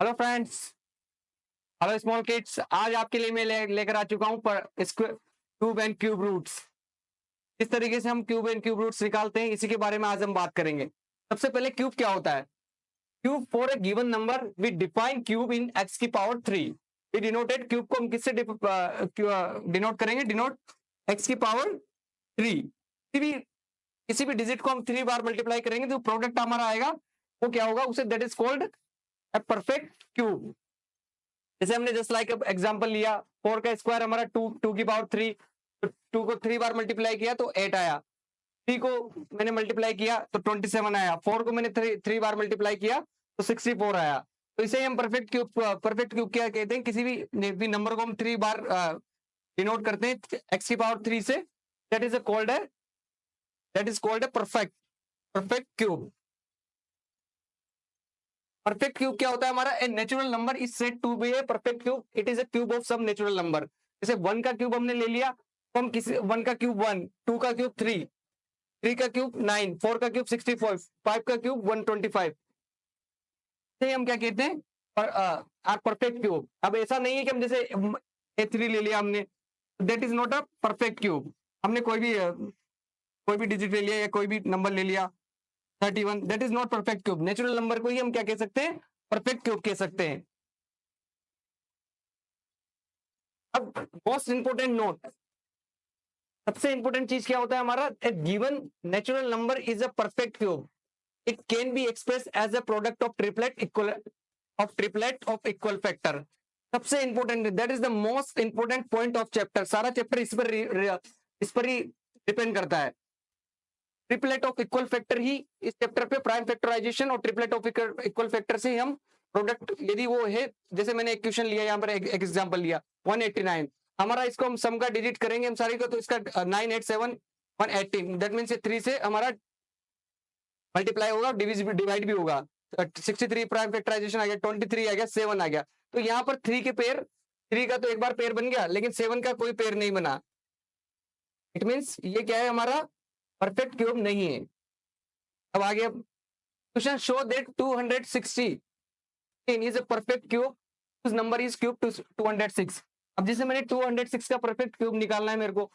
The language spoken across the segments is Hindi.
Hello friends, hello small kids. आज आपके लिए मैं लेकर आ चुका हूँ पर क्यूब एंड क्यूब रूट्स। किस तरीके से हम क्यूब एंड क्यूब रूट्स निकालते हैं, इसी के बारे में आज हम बात करेंगे। सबसे पहले क्यूब क्या होता है। Cube for a given number we define cube in X की पावर 3। वी डिनोटेड क्यूब को हम किससे डिनोट करेंगे, डिनोट एक्स की पावर 3। किसी भी डिजिट को हम 3 बार मल्टीप्लाई करेंगे तो प्रोडक्ट हमारा आएगा, वो क्या होगा, उसे that is called a perfect cube. जैसे हमने जस्ट लाइक एग्जांपल लिया, 4 का स्क्वायर हमारा 2 की पावर 3, तो 2 को 3 बार मल्टीप्लाई किया तो 8 आया। 3 को मैंने मल्टीप्लाई किया तो 27 आया। 4 को मैंने 3 बार मल्टीप्लाई किया तो 64 आया। तो इसे हम परफेक्ट क्यूब क्या कहते हैं, किसी भी नंबर को हम 3 बार डिनोट करते हैं एक्स की पावर 3 से, that is called a perfect cube. Perfect cube क्या होता है हमारा, a natural number is said to be a perfect cube, it is a cube of some natural number. जैसे 1 का क्यूब हमने ले लिया तो हम किसी 1 का क्यूब 1, 2 का क्यूब 3, 3 का क्यूब 9, 4 का क्यूब 64, 5 का क्यूब 125, से हम क्या कहते हैं, परफेक्ट क्यूब। अब ऐसा नहीं है कि हम जैसे A3 ले लिया हमने, that is not a perfect cube. हमने कोई भी डिजिट ले लिया या कोई भी नंबर ले लिया 31, that is not perfect cube. Natural number को ही हम क्या कह सकते हैं, परफेक्ट क्यूब कह सकते हैं। अब मोस्ट इंपोर्टेंट नोट, सबसे इंपोर्टेंट चीज क्या होता है हमारा, a given natural number is a perfect cube, it can be express as a product of triplet of equal factor. सबसे important, that is the most important point of chapter. सारा चैप्टर इस पर ही डिपेंड करता है। ट्रिपलेट ऑफ इक्वल फैक्टर ही इस चैप्टर पे, प्राइम फैक्टराइजेशन और ट्रिपलेट ऑफ इक्वल फैक्टर से ही हम प्रोडक्ट, यदि वो है, जैसे मैंने एक क्वेश्चन लिया यहाँ पर, एक एग्जांपल लिया 189, हमारा इसको हम सम का डिजिट करेंगे हम सारी को, तो इसका 987 118, दैट मीन्स 3 से हमारा मल्टीप्लाई होगा, डिवाइड भी होगा। 63 प्राइम फैक्टराइजेशन आ गया, 23 आ गया, 7 आ गया। तो यहाँ पर 3 के पेयर, 3 का तो एक बार पेयर बन गया, लेकिन 7 का कोई पेयर नहीं बना। इट मीन्स ये क्या है, हमारा परफेक्ट क्यूब नहीं है। अब आगे question, show that 260 is a perfect cube whose number is cube to 206। अब जैसे मैंने 206 का परफेक्ट क्यूब निकालना है मेरे को,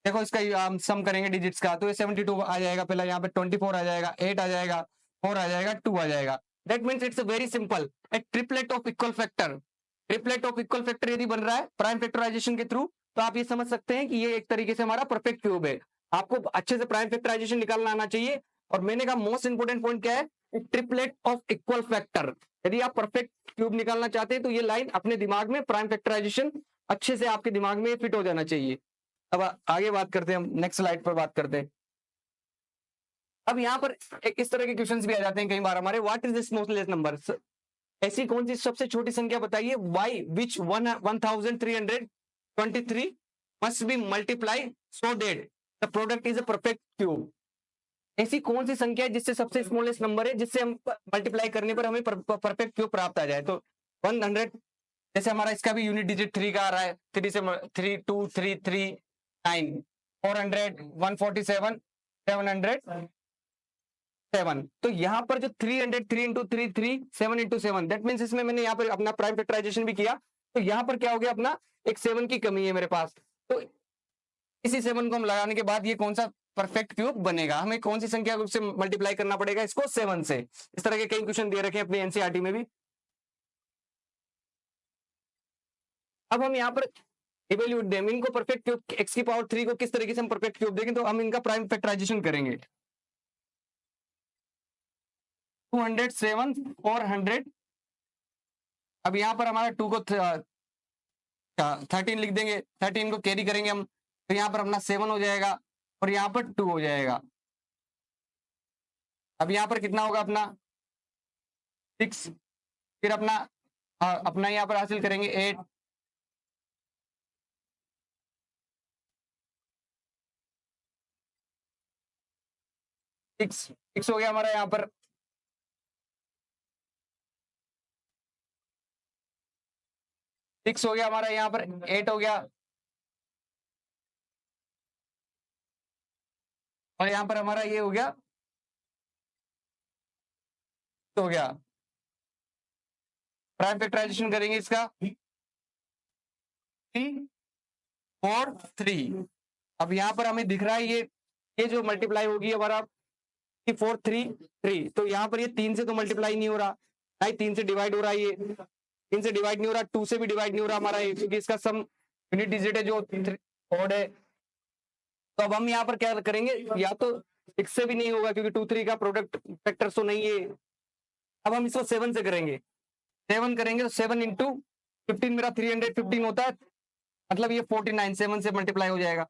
देखो इसका हम सम करेंगे डिजिट्स का, तो ये 72 आ जाएगा, पहला यहाँ पे 24 आ जाएगा, 8 आ जाएगा, 4 आ जाएगा, 2 आ जाएगा। That means it's very simple, A triplet of equal factor. Triplet of equal factor यदि बन रहा है प्राइम फैक्टराइजेशन के थ्रू, तो आप ये समझ सकते हैं कि ये एक तरीके से हमारा परफेक्ट क्यूब है। आपको अच्छे से प्राइम फैक्टराइजेशन निकालना आना चाहिए। और मैंने कहा मोस्ट इंपोर्टेंट पॉइंट क्या है, ट्रिपलेट ऑफ इक्वल फैक्टर। यदि आप परफेक्ट क्यूब निकालना चाहते हैं तो ये लाइन अपने दिमाग में, प्राइम फैक्टराइजेशन अच्छे से आपके दिमाग में फिट हो जाना चाहिए। अब आगे बात करते हैं, हम नेक्स्ट स्लाइड पर बात करते हैं। अब यहाँ पर एक इस तरह के क्वेश्चंस भी आ जाते हैं कई बार हमारे, what is the smallest number. ऐसी कौन सी सबसे छोटी संख्या बताइए, by which 1323 must be multiply so that the product is a perfect cube. ऐसी कौन सी संख्या है जिससे सबसे स्मॉलेस्ट नंबर है, जिससे हम मल्टीप्लाई करने पर हमें परफेक्ट क्यूब प्राप्त आ जाए। तो 100, जैसे हमारा इसका भी यूनिट डिजिट 3 का आ रहा है, 3 से 3 2 3 3 9, 400 147 700 7। तो यहाँ पर जो 300 3 इंटू 3 3 7 इंटू 7, दैट मीन्स इसमें मैंने यहाँ पर अपना प्राइम फैक्टराइजेशन भी किया, तो यहाँ पर क्या हो गया, अपना एक 7 की कमी है मेरे पास। तो इसी 7 को हम लगाने के बाद ये कौन सा परफेक्ट क्यूब बनेगा, हमें कौन सी संख्या से मल्टीप्लाई करना पड़ेगा इसको, 7 से। इस तरह के कई क्वेश्चन दे रखे हैं अपनी एनसीईआरटी में भी। अब हम यहाँ पर इवेल्यूट दें इनको, परफेक्ट क्यूब एक्स की पावर 3 को किस तरीके से हम परफेक्ट क्यूब देंगे, तो हम इनका प्राइम फैक्टराइजेशन करेंगे। 207 400, अब यहाँ पर हमारा 2 को 13 लिख देंगे, 13 को कैरी करेंगे हम, तो यहाँ पर अपना 7 हो जाएगा और यहाँ पर 2 हो जाएगा। अब यहाँ पर कितना होगा अपना 6, फिर अपना यहाँ पर हासिल करेंगे 8, सिक्स हो गया हमारा यहाँ पर, 6 हो गया हमारा यहाँ पर, 8 हो गया, और यहाँ पर हमारा ये हो गया, हो गया। प्राइम फैक्टराइजेशन करेंगे इसका 3 4 3। अब यहाँ पर हमें दिख रहा है ये जो मल्टीप्लाई होगी हमारा 4 3 3, तो यहाँ पर ये 3 से तो मल्टीप्लाई नहीं हो रहा, नहीं 3 से डिवाइड हो रहा है, ये 3 से डिवाइड नहीं हो रहा, 2 से भी डिवाइड नहीं हो रहा हमारा ये, क्योंकि इसका सम यूनिट डिजिट है जो ऑड है। तो अब हम यहाँ पर क्या करेंगे, या तो 6 से भी नहीं होगा क्योंकि 2 3 का प्रोडक्ट फैक्टर तो नहीं है। अब हम इसको 7 से करेंगे, 7 करेंगे तो 7 इंटू 15 मेरा 315 होता है, मतलब ये 49 7 से मल्टीप्लाई हो जाएगा,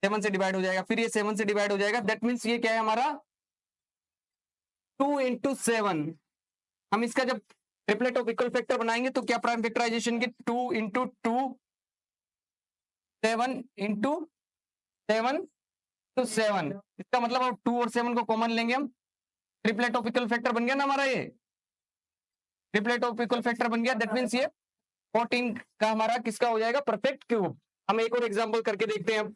7 से डिवाइड हो जाएगा, फिर ये 7 से डिवाइड हो जाएगा। दैट मीन्स ये क्या है हमारा 2 इंटू 7। हम इसका जब ट्रिपलेट ऑफ इक्वल फैक्टर बनाएंगे तो क्या प्राइम फैक्टराइजेशन की 2 इंटू 2 7 इंटू 7 तो 7, इसका मतलब अब 2 और 7 को कॉमन लेंगे हम, ट्रिपलेट ऑफ इक्वल फैक्टर बन गया ना हमारा, ये ट्रिपलेट ऑफ इक्वल फैक्टर बन गया। दैट मीन्स ये 14 का हमारा किसका हो जाएगा, परफेक्ट क्यूब। हम एक और एग्जांपल करके देखते हैं अब।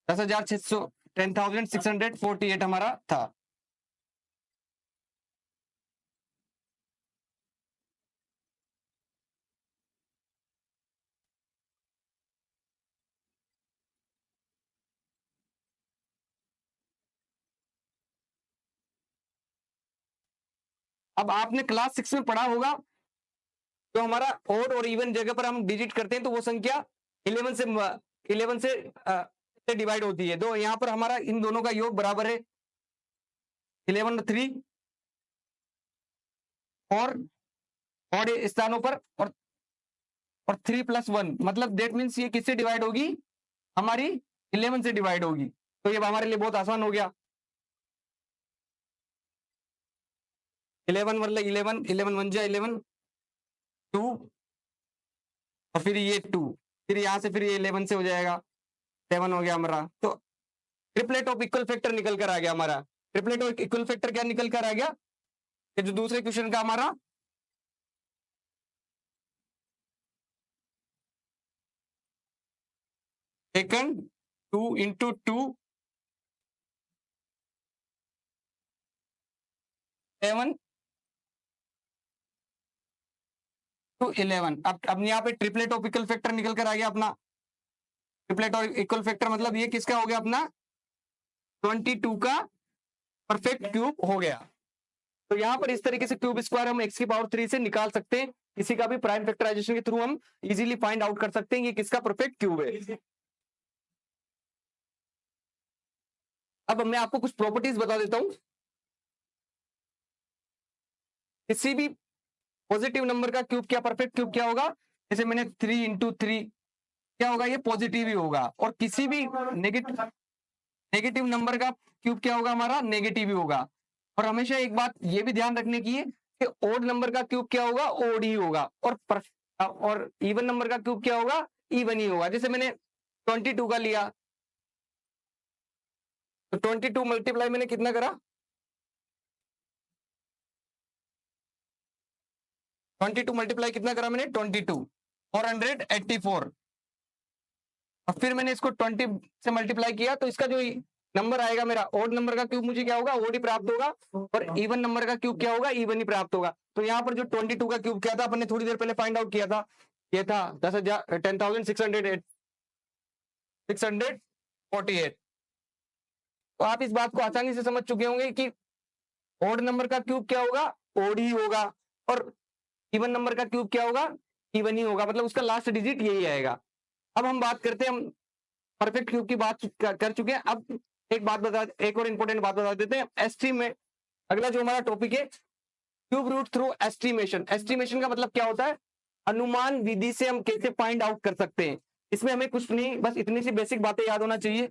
10,600 10,648 हमारा था। अब आपने क्लास 6 में पढ़ा होगा, तो हमारा ओड और इवन जगह पर हम डिजिट करते हैं तो वो संख्या 11 से डिवाइड होती है। तो यहाँ पर हमारा इन दोनों का योग बराबर है 11 और 3, और ऑड स्थानों पर, और 3 + 1, मतलब दैट मीन्स ये किससे डिवाइड होगी, हमारी 11 से डिवाइड होगी। तो ये हमारे लिए बहुत आसान हो गया। 11 मतलब 11, 11 1 जा 11, 2, और फिर ये 2, फिर यहाँ से फिर ये 11 से हो जाएगा 7 हो गया हमारा। तो ट्रिपलेट ऑफ इक्वल फैक्टर निकल कर आ गया हमारा। ट्रिपलेट ऑफ इक्वल फैक्टर क्या निकल कर आ गया, कि जो दूसरे क्वेश्चन का हमारा सेकंड 2 इंटू 2 7 टू 11। अब यहाँ पे ट्रिपलेट ऑफ इक्वल फैक्टर निकल कर आ गया अपना। ट्रिपलेट ऑफ इक्वल फैक्टर मतलब ये किसका हो गया अपना 22 का परफेक्ट क्यूब हो गया। तो यहाँ पर इस तरीके से क्यूब स्क्वायर हम x⁻³ से निकाल सकते हैं, किसी का भी प्राइम फैक्टराइजेशन के थ्रू हम इजीली फाइंड आउट कर सकते हैं ये किसका परफेक्ट क्यूब है। अब मैं आपको कुछ प्रॉपर्टीज बता देता हूं। किसी भी पॉजिटिव नंबर का क्यूब क्या परफेक्ट क्यूब क्या होगा, जैसे मैंने 3 इंटू 3 क्या होगा, ये पॉजिटिव ही होगा। और किसी भी नेगेटिव नंबर का क्यूब क्या होगा, हमारा नेगेटिव ही होगा। और हमेशा एक बात ये भी ध्यान रखने की है कि ओड नंबर का क्यूब क्या होगा, ओड ही होगा, और इवन नंबर का क्यूब क्या होगा, इवन ही होगा। जैसे मैंने 22 का लिया, तो 22 मल्टीप्लाई मैंने कितना करा, 22 मल्टीप्लाई कितना करा मैंने 22, 484। और फिर मैंने इसको 20 से मल्टीप्लाई किया, तो इसका जो नंबर आएगा मेरा ओड नंबर का क्यूब मुझे क्या होगा, ओड ही प्राप्त होगा, और इवन नंबर का क्यूब क्या होगा, इवन ही प्राप्त होगा। तो यहाँ पर जो 22 का क्यूब क्या था, अपन ने थोड़ी देर पहले फाइंड आउट किया था, ये था 10,648। तो आप इस बात को आसानी से समझ चुके होंगे कि ओड नंबर का क्यूब क्या होगा, ओड ही होगा, और इवन नंबर का क्यूब क्या होगा, इवन ही होगा, मतलब उसका लास्ट डिजिट यही आएगा। अब हम बात करते हैं, हम परफेक्ट क्यूब की बात कर चुके हैं। अब एक और इंपॉर्टेंट बात बता देते हैं, एस्टीमेट। अगला जो हमारा टॉपिक है cube root through estimation. Estimation का मतलब क्या होता है, अनुमान विधि से हम कैसे फाइंड आउट कर सकते हैं। इसमें हमें कुछ नहीं, बस इतनी सी बेसिक बातें याद होना चाहिए।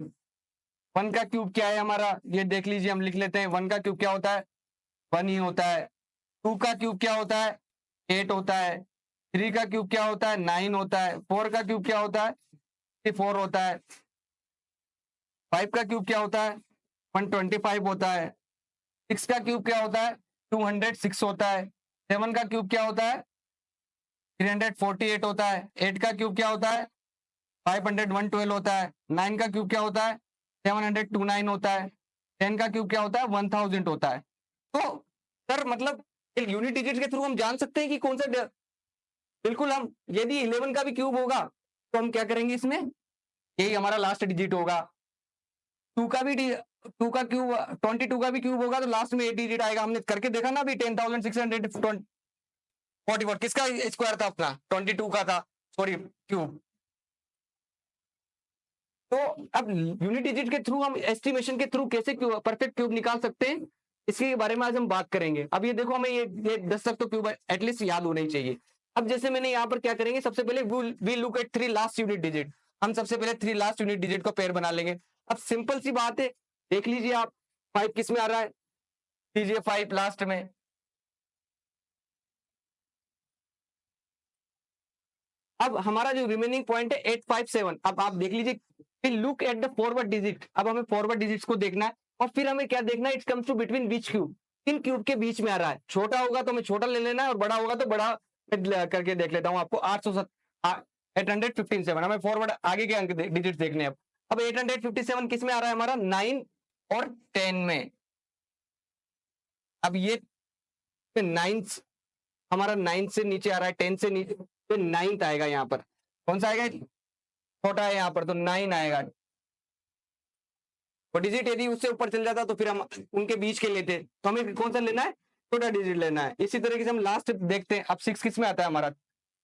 1 का क्यूब क्या है हमारा, ये देख लीजिए, हम लिख लेते हैं। 1 का क्यूब क्या होता है, 1 ही होता है। 2 का क्यूब क्या होता है, 8 होता है। 3 का क्यूब क्या होता है, 9 होता है। 4 का क्यूब क्या होता है, 4 होता है। 5 का क्यूब क्या होता है, 125 होता है। 6 का क्यूब क्या होता है, 206 होता है। 7 का क्यूब क्या होता है, 348 होता है। 8 का क्यूब क्या होता है, 512 होता है। 9 का क्यूब क्या होता है, 729 होता है। 10 का क्यूब क्या होता है 1000 होता है। तो सर मतलब यूनिट डिजिट के थ्रू हम जान सकते हैं कि कौन सा बिल्कुल हम यदि 11 का भी क्यूब होगा तो हम क्या करेंगे इसमें, यही हमारा लास्ट डिजिट होगा। 2 का भी 2 का क्यूब 22 का भी क्यूब होगा तो लास्ट में 8 डिजिट आएगा। हमने करके देखा ना अभी 10,644 किसका स्क्वायर था अपना 22 का था, सॉरी क्यूब। तो अब यूनिट डिजिट के थ्रू हम एस्टिमेशन के थ्रू कैसे परफेक्ट क्यूब निकाल सकते हैं, इसके बारे में आज हम बात करेंगे। अब ये देखो हमें ये 10 तक तो क्यूब एटलीस्ट याद होना ही चाहिए। अब जैसे मैंने यहाँ पर क्या करेंगे, सबसे पहले we look at 3 last unit digit. हम सबसे पहले 3 लास्ट यूनिट डिजिट को पेयर बना लेंगे। अब सिंपल सी बात है, देख लीजिए आप 5 किस में आ रहा है, लीजिए 5 लास्ट में। अब हमारा जो रिमेनिंग पॉइंट है 857। अब आप देख लीजिए, फिर look at the forward digit. अब हमें फॉरवर्ड डिजिट्स को देखना है और फिर हमें क्या देखना है, it comes to between which cube, किन क्यूब के बीच में आ रहा है। छोटा होगा तो हमें छोटा ले लेना है और बड़ा होगा तो बड़ा करके देख लेता हूँ आपको। 857 हमें फॉरवर्ड आगे के अंक डिजिट देखने हैं। अब 857 किस में आ रहा है हमारा 9 और 10 में। अब ये 9 हमारा 9 से नीचे आ रहा है, 10 से नीचे तो 9th आएगा यहाँ पर। कौन सा आएगा, छोटा है यहाँ पर तो 9 आएगा। और डिजिट यदि उससे ऊपर चल जाता तो फिर हम उनके बीच के लेते, तो हमें कौन सा लेना है, छोटा डिजिट लेना है। इसी तरीके से हम लास्ट देखते हैं। अब 6 किस में आता है हमारा,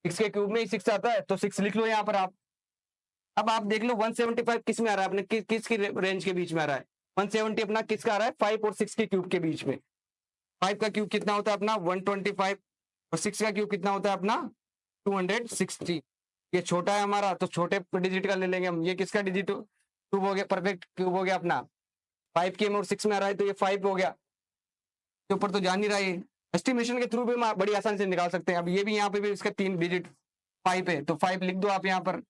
6 के क्यूब में ही 6 आता है तो 6 लिख लो यहाँ पर आप। अब आप देख लो 175 किस में आ रहा है अपने, किसकी रेंज के बीच में आ रहा है। 170 अपना किसका आ रहा है, 5 और 6 के क्यूब के बीच में। 5 का क्यूब कितना होता है अपना 125 और 6 का क्यूब कितना होता है अपना 260। ये छोटा है हमारा तो छोटे डिजिट का ले लेंगे हम। ये किसका डिजिट क्यूब हो गया, परफेक्ट क्यूब हो गया अपना 5 के में और 6 में आ रहा है तो ये 5 हो गया। के ऊपर तो जान नहीं रहा है, एस्टिमेशन के थ्रू भी हम बड़ी आसानी से निकाल सकते हैं। अब ये भी यहाँ पे भी इसका 3 डिजिट 5 है तो 5 लिख दो आप यहाँ पर।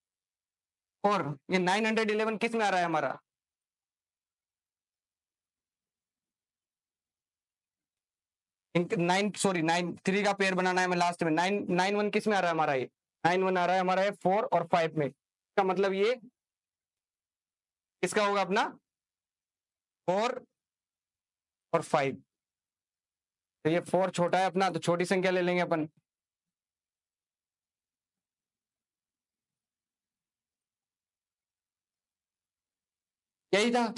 और ये 911 किस में आ रहा है हमारा, नाइन सॉरी 9 3 का पेयर बनाना है हमें लास्ट में। 991 किस में आ रहा है हमारा, ये 91 आ रहा है हमारा 4 और 5 में। इसका मतलब ये किसका होगा अपना 4 और 5। तो ये 4 छोटा है अपना तो छोटी संख्या ले लेंगे अपन। यही था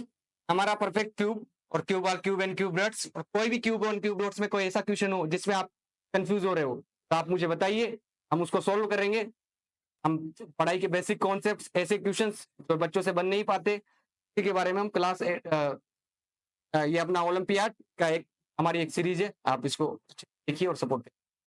हमारा परफेक्ट क्यूब और क्यूब और क्यूब एंड क्यूब नट्स। और कोई भी क्यूब और क्यूब नट्स में कोई ऐसा क्वेश्चन हो जिसमें आप कंफ्यूज हो रहे हो तो आप मुझे बताइए, हम उसको सोल्व करेंगे। हम पढ़ाई के बेसिक कॉन्सेप्ट्स, ऐसे क्वेश्चंस जो बच्चों से बन नहीं पाते, इसी के बारे में हम ये अपना ओलंपियाड का एक हमारी एक सीरीज है, आप इसको देखिए और सपोर्ट